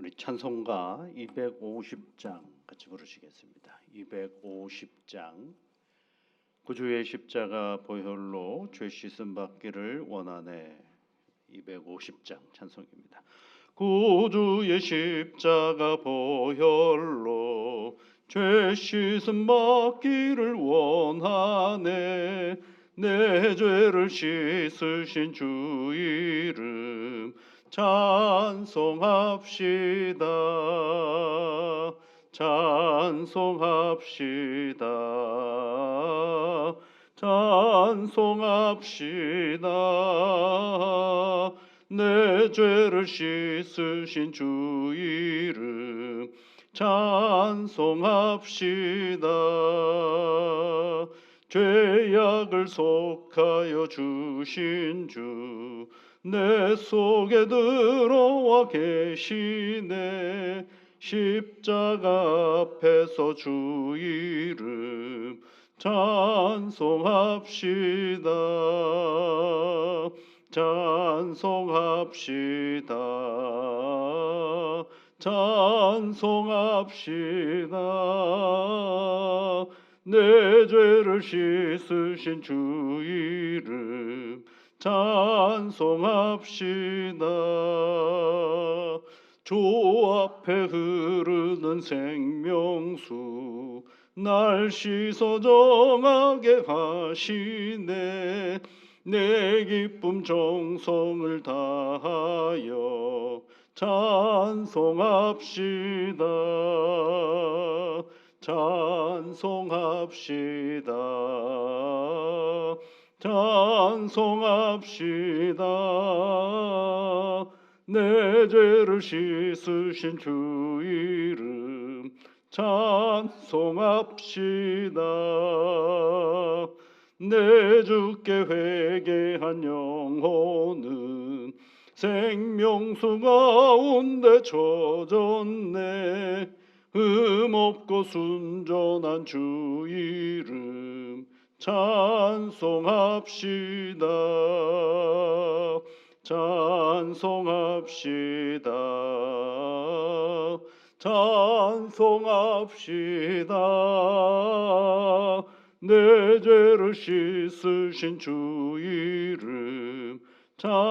우리 찬송가 250장 같이 부르시겠습니다. 250장 구주의 십자가 보혈로 죄 씻음 받기를 원하네. 250장 찬송입니다. 구주의 십자가 보혈로 죄 씻음 받기를 원하네. 내 죄를 씻으신 주 이름 찬송합시다. 찬송합시다. 찬송합시다. 내 죄를 씻으신 주 이름 찬송합시다. 죄악을 속하여 주신 주 내 속에 들어와 계시네. 십자가 앞에서 주 이름 찬송합시다. 찬송합시다. 찬송합시다. 내 죄를 씻으신 주 이름 찬송합시다. 주 앞에 흐르는 생명수 날 씻어 정하게 하시네. 내 기쁨 정성을 다하여 찬송합시다. 찬송합시다. 찬송합시다. 내 죄를 씻으신 주 이름 찬송합시다. 내 주께 회개한 영혼은 생명수 가운데 젖었네. 흠없고 순전한 주 이름 찬송합시다. 찬송합시다. 찬송합시다. 내 죄를 씻으신 주 이름 찬송합시다.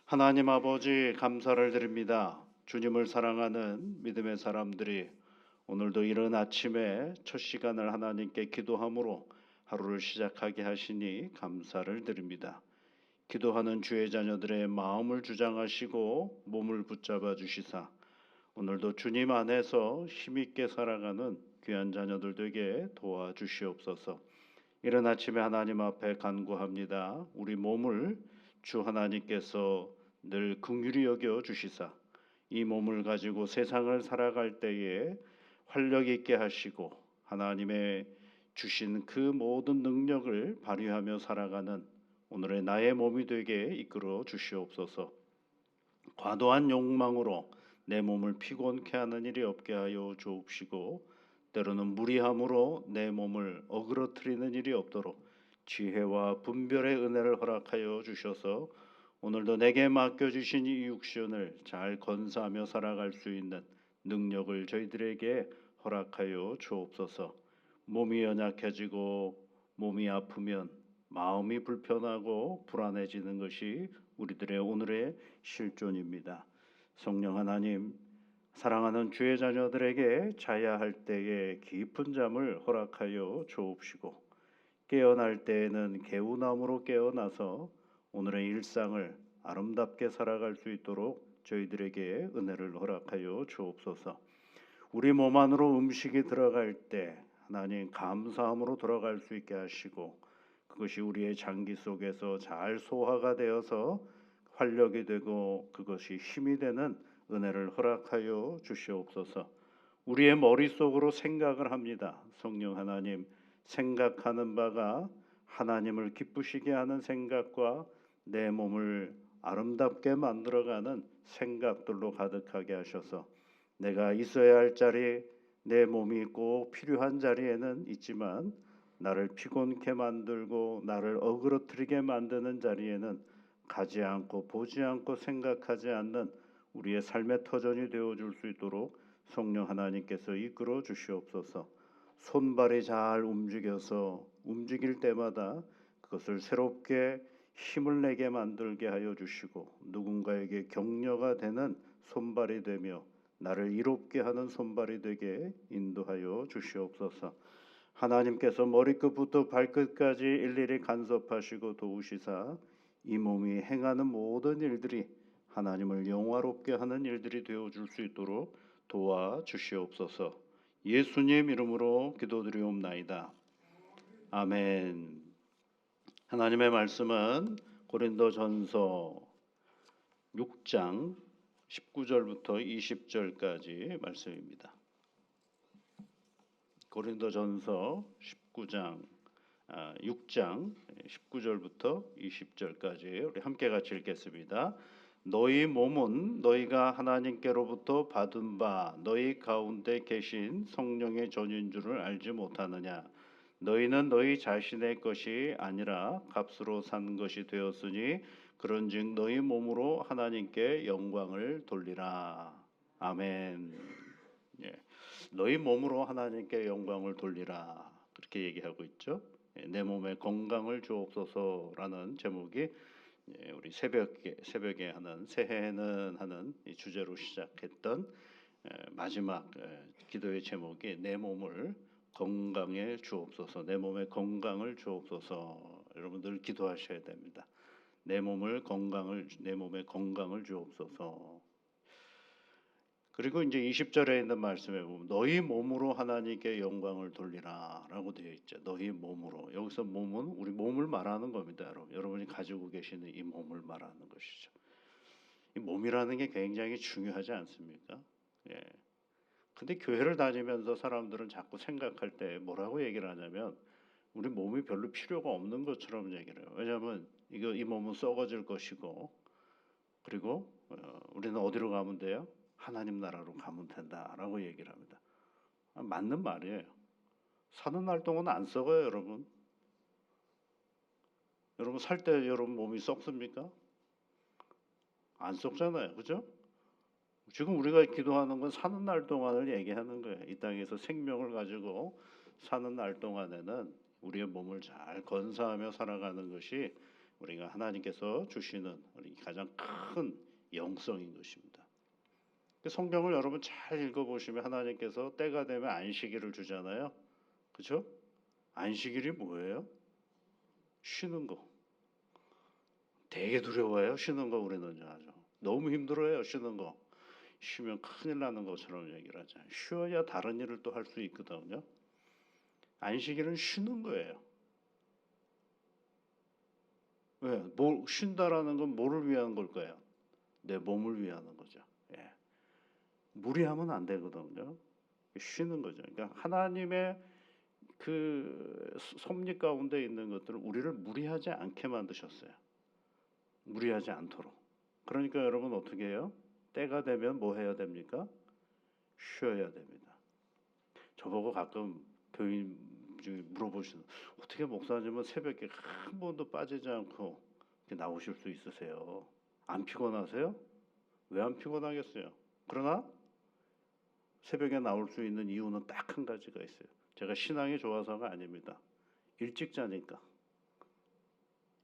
하나님 아버지 감사를 드립니다. 주님을 사랑하는 믿음의 사람들이 오늘도 이른 아침에 첫 시간을 하나님께 기도함으로 하루를 시작하게 하시니 감사를 드립니다. 기도하는 주의 자녀들의 마음을 주장하시고 몸을 붙잡아 주시사 오늘도 주님 안에서 힘있게 살아가는 귀한 자녀들 되게 도와주시옵소서. 이른 아침에 하나님 앞에 간구합니다. 우리 몸을 주 하나님께서 늘 긍휼히 여겨 주시사 이 몸을 가지고 세상을 살아갈 때에 활력 있게 하시고 하나님의 주신 그 모든 능력을 발휘하며 살아가는 오늘의 나의 몸이 되게 이끌어 주시옵소서. 과도한 욕망으로 내 몸을 피곤케 하는 일이 없게 하여 주옵시고 때로는 무리함으로 내 몸을 어그러뜨리는 일이 없도록 지혜와 분별의 은혜를 허락하여 주셔서 오늘도 내게 맡겨주신 이 육신을 잘 건사하며 살아갈 수 있는 능력을 저희들에게 허락하여 주옵소서. 몸이 연약해지고 몸이 아프면 마음이 불편하고 불안해지는 것이 우리들의 오늘의 실존입니다. 성령 하나님, 사랑하는 주의 자녀들에게 자야 할 때에 깊은 잠을 허락하여 주옵시고 깨어날 때에는 개운함으로 깨어나서 오늘의 일상을 아름답게 살아갈 수 있도록 저희들에게 은혜를 허락하여 주옵소서. 우리 몸 안으로 음식이 들어갈 때 하나님 감사함으로 들어갈 수 있게 하시고 그것이 우리의 장기 속에서 잘 소화가 되어서 활력이 되고 그것이 힘이 되는 은혜를 허락하여 주시옵소서. 우리의 머릿속으로 생각을 합니다. 성령 하나님, 생각하는 바가 하나님을 기쁘시게 하는 생각과 내 몸을 아름답게 만들어가는 생각들로 가득하게 하셔서 내가 있어야 할 자리, 내 몸이 꼭 필요한 자리에는 있지만 나를 피곤케 만들고 나를 어그러뜨리게 만드는 자리에는 가지 않고 보지 않고 생각하지 않는 우리의 삶의 터전이 되어줄 수 있도록 성령 하나님께서 이끌어 주시옵소서. 손발이 잘 움직여서 움직일 때마다 그것을 새롭게 힘을 내게 만들게 하여 주시고 누군가에게 격려가 되는 손발이 되며 나를 이롭게 하는 손발이 되게 인도하여 주시옵소서. 하나님께서 머리끝부터 발끝까지 일일이 간섭하시고 도우시사 이 몸이 행하는 모든 일들이 하나님을 영화롭게 하는 일들이 되어줄 수 있도록 도와주시옵소서. 예수님 이름으로 기도드리옵나이다. 아멘. 하나님의 말씀은 고린도전서 6장 19절부터 20절까지 말씀입니다. 고린도전서 6장 19절부터 20절까지 우리 함께 같이 읽겠습니다. 너희 몸은 너희가 하나님께로부터 받은 바 너희 가운데 계신 성령의 전인 줄을 알지 못하느냐. 너희는 너희 자신의 것이 아니라 값으로 산 것이 되었으니 그런즉 너희 몸으로 하나님께 영광을 돌리라. 아멘. 예. 너희 몸으로 하나님께 영광을 돌리라. 그렇게 얘기하고 있죠. 내 몸에 건강을 주옵소서라는 제목이 우리 새벽에 하는 새해는 하는 이 주제로 시작했던 마지막 기도의 제목이 내 몸을 건강에 주옵소서. 내 몸에 건강을 주옵소서. 여러분들 기도하셔야 됩니다. 내 몸에 건강을 주옵소서. 그리고 이제 20절에 있는 말씀에 보면 너희 몸으로 하나님께 영광을 돌리라라고 되어 있죠. 너희 몸으로. 여기서 몸은 우리 몸을 말하는 겁니다, 여러분. 여러분이 가지고 계시는 이 몸을 말하는 것이죠. 이 몸이라는 게 굉장히 중요하지 않습니까? 예. 근데 교회를 다니면서 사람들은 자꾸 생각할 때 뭐라고 얘기를 하냐면 우리 몸이 별로 필요가 없는 것처럼 얘기를 해요. 왜냐하면 이 몸은 썩어질 것이고 그리고 우리는 어디로 가면 돼요? 하나님 나라로 가면 된다라고 얘기를 합니다. 맞는 말이에요. 사는 날 동안 안 썩어요, 여러분. 여러분 살 때 여러분 몸이 썩습니까? 안 썩잖아요, 그죠? 지금 우리가 기도하는 건 사는 날 동안을 얘기하는 거예요. 이 땅에서 생명을 가지고 사는 날 동안에는 우리의 몸을 잘 건사하며 살아가는 것이 우리가 하나님께서 주시는 우리 가장 큰 영성인 것입니다. 성경을 여러분 잘 읽어보시면 하나님께서 때가 되면 안식일을 주잖아요. 그렇죠? 안식일이 뭐예요? 쉬는 거. 되게 두려워해요. 쉬는 거 우리는 아주. 너무 힘들어요. 쉬는 거. 쉬면 큰일 나는 것처럼 얘기를 하잖아요. 쉬어야 다른 일을 또 할 수 있거든요. 안식일은 쉬는 거예요. 왜? 쉰다라는 건 뭐를 위한 걸까요? 내 몸을 위한 거죠. 예. 무리하면 안 되거든요. 쉬는 거죠. 그러니까 하나님의 그 섭리 가운데 있는 것들을 우리를 무리하지 않게 만드셨어요. 무리하지 않도록. 그러니까 여러분 어떻게 해요? 때가 되면 뭐 해야 됩니까? 쉬어야 됩니다. 저보고 가끔 교인 중에 물어보시는 어떻게 목사님은 새벽에 한 번도 빠지지 않고 나오실 수 있으세요? 안 피곤하세요? 왜 안 피곤하겠어요? 그러나 새벽에 나올 수 있는 이유는 딱 한 가지가 있어요. 제가 신앙이 좋아서가 아닙니다. 일찍 자니까.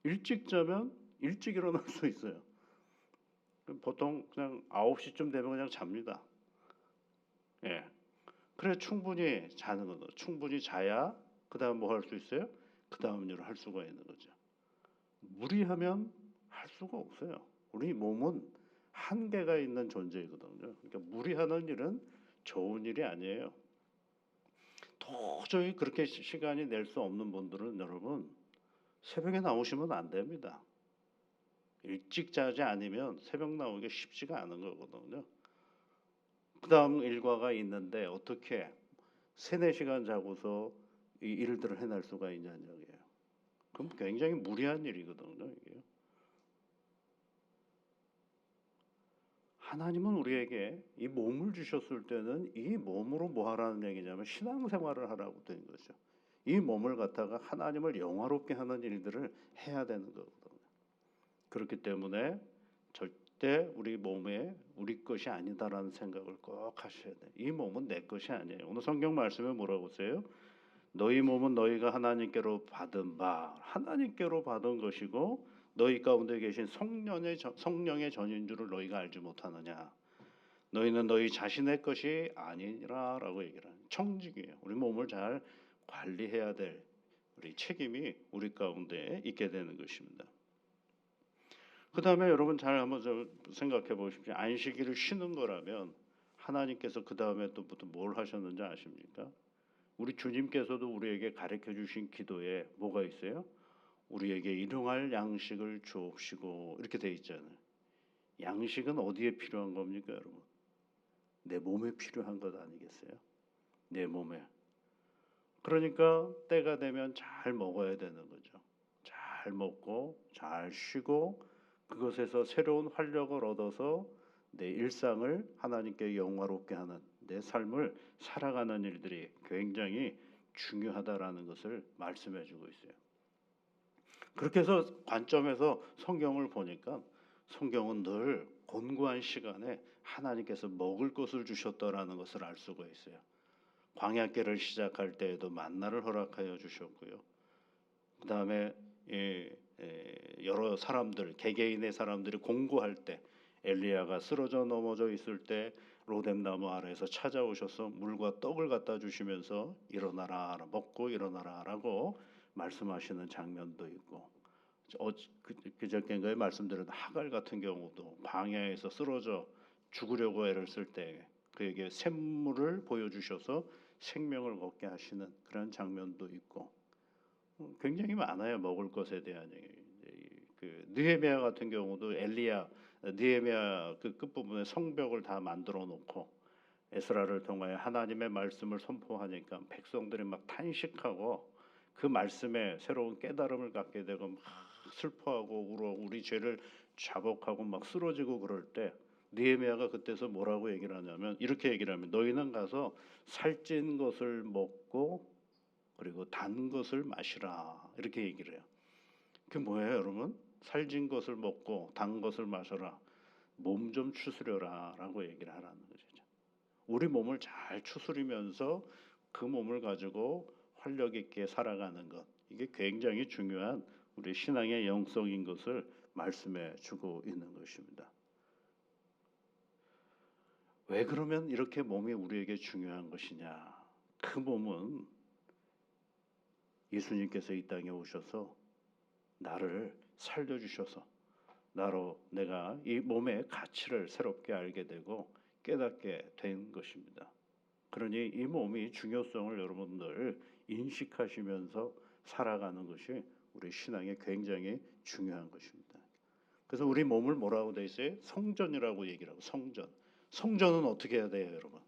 일찍 자면 일찍 일어날 수 있어요. 보통 그냥 9시쯤 되면 그냥 잡니다. 예. 그래 충분히 자는 거죠. 충분히 자야 그다음 뭐 할 수 있어요? 그다음 일을 할 수가 있는 거죠. 무리하면 할 수가 없어요. 우리 몸은 한계가 있는 존재이거든요. 그러니까 무리하는 일은 좋은 일이 아니에요. 도저히 그렇게 시간이 낼 수 없는 분들은 여러분 새벽에 나오시면 안 됩니다. 일찍 자지 않으면 새벽 나오기가 쉽지가 않은 거거든요. 그 다음 일과가 있는데 어떻게 3-4시간 자고서 이 일들을 해낼 수가 있냐는 얘기예요. 그럼 굉장히 무리한 일이거든요. 이게. 하나님은 우리에게 이 몸을 주셨을 때는 이 몸으로 뭐 하라는 얘기냐면 신앙생활을 하라고 된 거죠. 이 몸을 갖다가 하나님을 영화롭게 하는 일들을 해야 되는 거거든요. 그렇기 때문에 절대 우리 몸에 우리 것이 아니다라는 생각을 꼭 하셔야 돼요. 이 몸은 내 것이 아니에요. 오늘 성경 말씀에 뭐라고 써요? 너희 몸은 너희가 하나님께로 받은 바, 하나님께로 받은 것이고 너희 가운데 계신 성령의 전인 줄을 너희가 알지 못하느냐. 너희는 너희 자신의 것이 아니라라고 얘기를 하는 청직이에요. 우리 몸을 잘 관리해야 될 우리 책임이 우리 가운데 있게 되는 것입니다. 그 다음에 여러분 잘 한번 좀 생각해 보십시오. 안식일을 쉬는 거라면 하나님께서 그 다음에 또 뭘 하셨는지 아십니까? 우리 주님께서도 우리에게 가르쳐 주신 기도에 뭐가 있어요? 우리에게 일용할 양식을 주옵시고 이렇게 돼 있잖아요. 양식은 어디에 필요한 겁니까, 여러분? 내 몸에 필요한 것 아니겠어요? 내 몸에. 그러니까 때가 되면 잘 먹어야 되는 거죠. 잘 먹고 잘 쉬고 그것에서 새로운 활력을 얻어서 내 일상을 하나님께 영화롭게 하는 내 삶을 살아가는 일들이 굉장히 중요하다라는 것을 말씀해 주고 있어요. 그렇게 해서 관점에서 성경을 보니까 성경은 늘 곤고한 시간에 하나님께서 먹을 것을 주셨다라는 것을 알 수가 있어요. 광야길을 시작할 때에도 만나를 허락하여 주셨고요. 그 다음에 여러 사람들, 개개인의 사람들이 공고할 때 엘리야가 쓰러져 넘어져 있을 때 로뎀나무 아래에서 찾아오셔서 물과 떡을 갖다 주시면서 일어나라, 먹고 일어나라라고 말씀하시는 장면도 있고, 그저께인가에 말씀드린 하갈 같은 경우도 광야에서 쓰러져 죽으려고 애를 쓸 때 그에게 샘물을 보여주셔서 생명을 얻게 하시는 그런 장면도 있고, 굉장히 많아요. 먹을 것에 대한 그 느헤미야 같은 경우도 느헤미야 그 끝부분에 성벽을 다 만들어 놓고 에스라를 통하여 하나님의 말씀을 선포하니까 백성들이 막 탄식하고 그 말씀에 새로운 깨달음을 갖게 되고 막 슬퍼하고 울어 우리 죄를 자복하고 막 쓰러지고 그럴 때 느헤미야가 그때서 뭐라고 얘기를 하냐면 이렇게 얘기를 하면 너희는 가서 살찐 것을 먹고 그리고 단 것을 마시라 이렇게 얘기를 해요. 그게 뭐예요, 여러분? 살찐 것을 먹고 단 것을 마셔라. 몸 좀 추스려라라고 얘기를 하라는 거죠. 우리 몸을 잘 추스리면서 그 몸을 가지고 활력 있게 살아가는 것, 이게 굉장히 중요한 우리 신앙의 영성인 것을 말씀해 주고 있는 것입니다. 왜 그러면 이렇게 몸이 우리에게 중요한 것이냐? 그 몸은 예수님께서 이 땅에 오셔서 나를 살려주셔서 나로 내가 이 몸의 가치를 새롭게 알게 되고 깨닫게 된 것입니다. 그러니 이 몸이 중요성을 여러분들 인식하시면서 살아가는 것이 우리 신앙에 굉장히 중요한 것입니다. 그래서 우리 몸을 뭐라고 돼 있어요? 성전이라고 얘기를 하고 성전. 성전은 어떻게 해야 돼요, 여러분?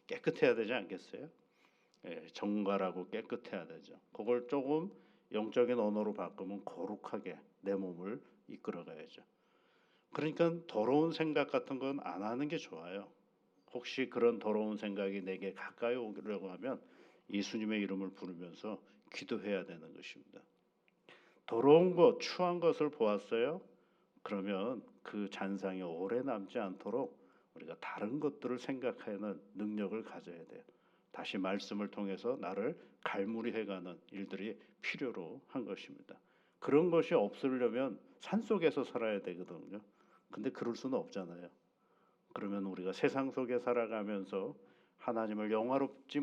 깨끗해야 되지 않겠어요? 정갈하고 깨끗해야 되죠. 그걸 조금 영적인 언어로 바꾸면 거룩하게 내 몸을 이끌어가야죠. 그러니까 더러운 생각 같은 건 안 하는 게 좋아요. 혹시 그런 더러운 생각이 내게 가까이 오려고 하면 예수님의 이름을 부르면서 기도해야 되는 것입니다. 더러운 것, 추한 것을 보았어요? 그러면 그 잔상이 오래 남지 않도록 우리가 다른 것들을 생각하는 능력을 가져야 돼요. 다시 말씀을 통해서 나를 갈무리해가는 일들이 필요로 한 것입니다. 그런 것이 없으려면 산속에서 살아야 되거든요. 근데 그럴 수는 없잖아요. 그러면 우리가 세상 속에 살아가면서 하나님을 영화롭게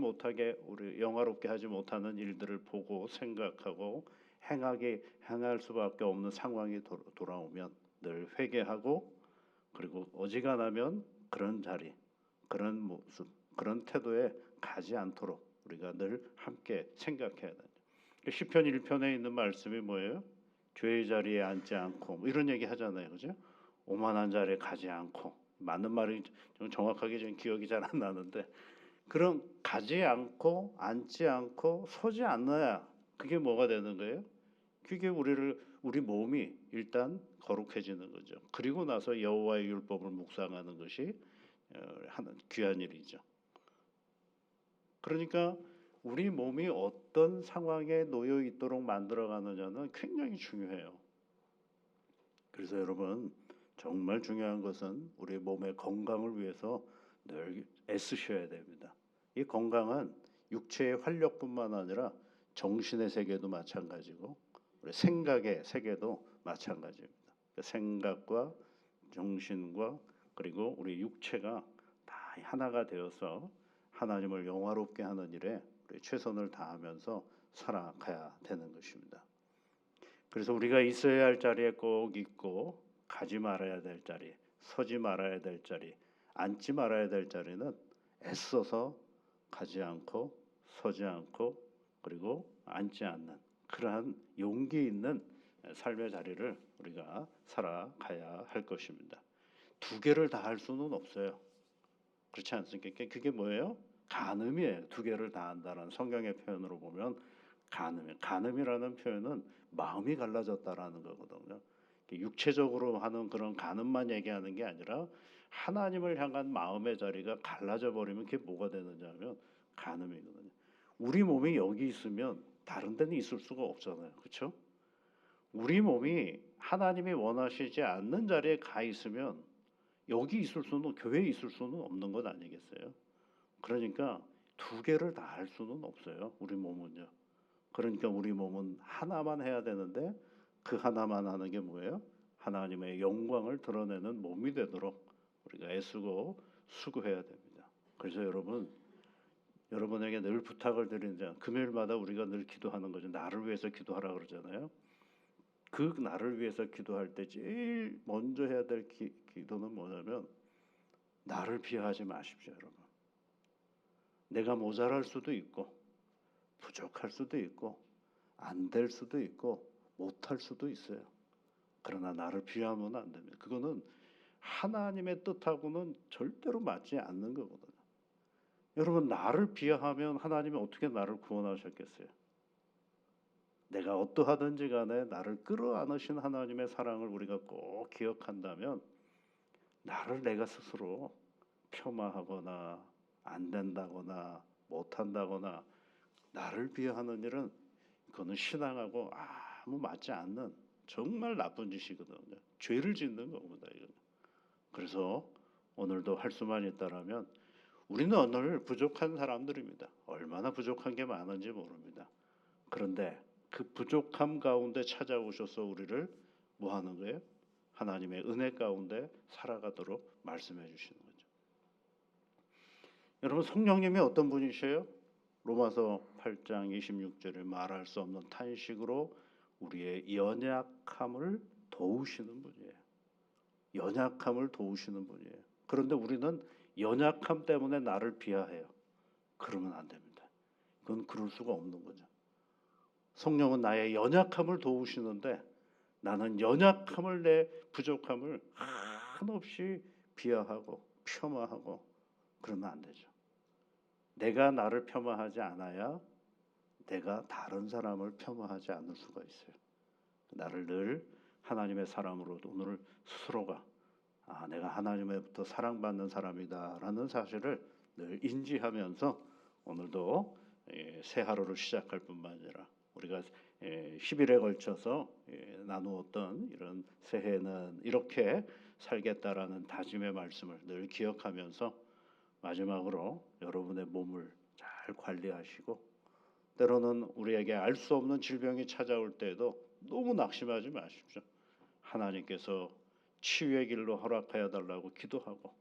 하지 못하는 일들을 보고 생각하고 행할 수밖에 없는 상황이 돌아오면 늘 회개하고 그리고 어지간하면 그런 자리, 그런 모습, 그런 태도에 가지 않도록 우리가 늘 함께 생각해야 됩니다. 시편 1편에 있는 말씀이 뭐예요? 죄의 자리에 앉지 않고 뭐 이런 얘기 하잖아요, 그죠? 오만한 자리에 가지 않고 맞는 말이 좀 정확하게 좀 기억이 잘 안 나는데 그런 가지 않고 앉지 않고 서지 않아야 그게 뭐가 되는 거예요? 그게 우리 몸이 일단 거룩해지는 거죠. 그리고 나서 여호와의 율법을 묵상하는 것이 하는 귀한 일이죠. 그러니까 우리 몸이 어떤 상황에 놓여 있도록 만들어가느냐는 굉장히 중요해요. 그래서 여러분 정말 중요한 것은 우리 몸의 건강을 위해서 늘 애쓰셔야 됩니다. 이 건강은 육체의 활력뿐만 아니라 정신의 세계도 마찬가지고 우리 생각의 세계도 마찬가지입니다. 생각과 정신과 그리고 우리 육체가 다 하나가 되어서 하나님을 영화롭게 하는 일에 우리 최선을 다하면서 살아가야 되는 것입니다. 그래서 우리가 있어야 할 자리에 꼭 있고 가지 말아야 될 자리, 서지 말아야 될 자리, 앉지 말아야 될 자리는 애써서 가지 않고 서지 않고 그리고 앉지 않는 그러한 용기 있는 삶의 자리를 우리가 살아가야 할 것입니다. 두 개를 다 할 수는 없어요. 그렇지 않습니까? 그게 뭐예요? 간음이에요. 두 개를 다 한다는 성경의 표현으로 보면 간음이에요. 간음이라는 표현은 마음이 갈라졌다라는 거거든요. 육체적으로 하는 그런 간음만 얘기하는 게 아니라 하나님을 향한 마음의 자리가 갈라져 버리면 그게 뭐가 되느냐면 간음이거든요. 우리 몸이 여기 있으면 다른 데는 있을 수가 없잖아요. 그렇죠? 우리 몸이 하나님이 원하시지 않는 자리에 가 있으면 여기 있을 수는 교회에 있을 수는 없는 것 아니겠어요? 그러니까 두 개를 다 할 수는 없어요. 우리 몸은요. 그러니까 우리 몸은 하나만 해야 되는데 그 하나만 하는 게 뭐예요? 하나님의 영광을 드러내는 몸이 되도록 우리가 애쓰고 수고해야 됩니다. 그래서 여러분에게 늘 부탁을 드리는 금요일마다 우리가 늘 기도하는 거죠. 나를 위해서 기도하라 그러잖아요. 그 나를 위해서 기도할 때 제일 먼저 해야 될 기도는 뭐냐면 나를 비하하지 마십시오, 여러분. 내가 모자랄 수도 있고 부족할 수도 있고 안 될 수도 있고 못할 수도 있어요. 그러나 나를 비하하면 안 됩니다. 그거는 하나님의 뜻하고는 절대로 맞지 않는 거거든요. 여러분 나를 비하하면 하나님이 어떻게 나를 구원하셨겠어요? 내가 어떠하든지 간에 나를 끌어안으신 하나님의 사랑을 우리가 꼭 기억한다면 나를 내가 스스로 폄하하거나 안 된다거나 못한다거나 나를 비하하는 일은 그거는 신앙하고 아무 맞지 않는 정말 나쁜 짓이거든요. 죄를 짓는 겁니다. 이건. 그래서 오늘도 할 수만 있다라면 우리는 오늘 부족한 사람들입니다. 얼마나 부족한 게 많은지 모릅니다. 그런데 그 부족함 가운데 찾아오셔서 우리를 뭐 하는 거예요? 하나님의 은혜 가운데 살아가도록 말씀해 주시는 거죠. 여러분 성령님이 어떤 분이세요? 로마서 8장 26절에 말할 수 없는 탄식으로 우리의 연약함을 도우시는 분이에요. 연약함을 도우시는 분이에요. 그런데 우리는 연약함 때문에 나를 비하해요. 그러면 안 됩니다. 그건 그럴 수가 없는 거죠. 성령은 나의 연약함을 도우시는데 나는 연약함을 내 부족함을 한없이 비하하고 폄하하고 그러면 안 되죠. 내가 나를 폄하하지 않아야 내가 다른 사람을 폄하하지 않을 수가 있어요. 나를 늘 하나님의 사람으로 오늘 스스로가 내가 하나님으로부터 사랑받는 사람이다라는 사실을 늘 인지하면서 오늘도 새 하루를 시작할 뿐만 아니라 우리가 10일에 걸쳐서 나누었던 이런 새해는 이렇게 살겠다라는 다짐의 말씀을 늘 기억하면서 마지막으로 여러분의 몸을 잘 관리하시고 때로는 우리에게 알 수 없는 질병이 찾아올 때에도 너무 낙심하지 마십시오. 하나님께서 치유의 길로 허락하여 달라고 기도하고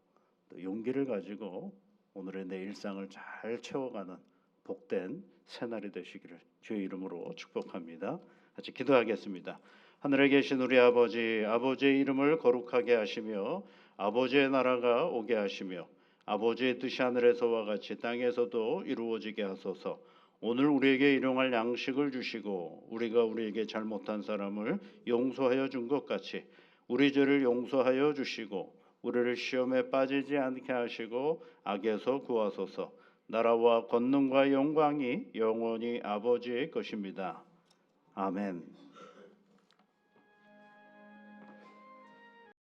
또 용기를 가지고 오늘의 내 일상을 잘 채워가는 복된 새날이 되시기를 주의 이름으로 축복합니다. 같이 기도하겠습니다. 하늘에 계신 우리 아버지, 아버지의 이름을 거룩하게 하시며 아버지의 나라가 오게 하시며 아버지의 뜻이 하늘에서와 같이 땅에서도 이루어지게 하소서. 오늘 우리에게 일용할 양식을 주시고 우리가 우리에게 잘못한 사람을 용서하여 준 것 같이 우리 죄를 용서하여 주시고 우리를 시험에 빠지지 않게 하시고 악에서 구하소서. 나라와 권능과 영광이 영원히 아버지의 것입니다. 아멘.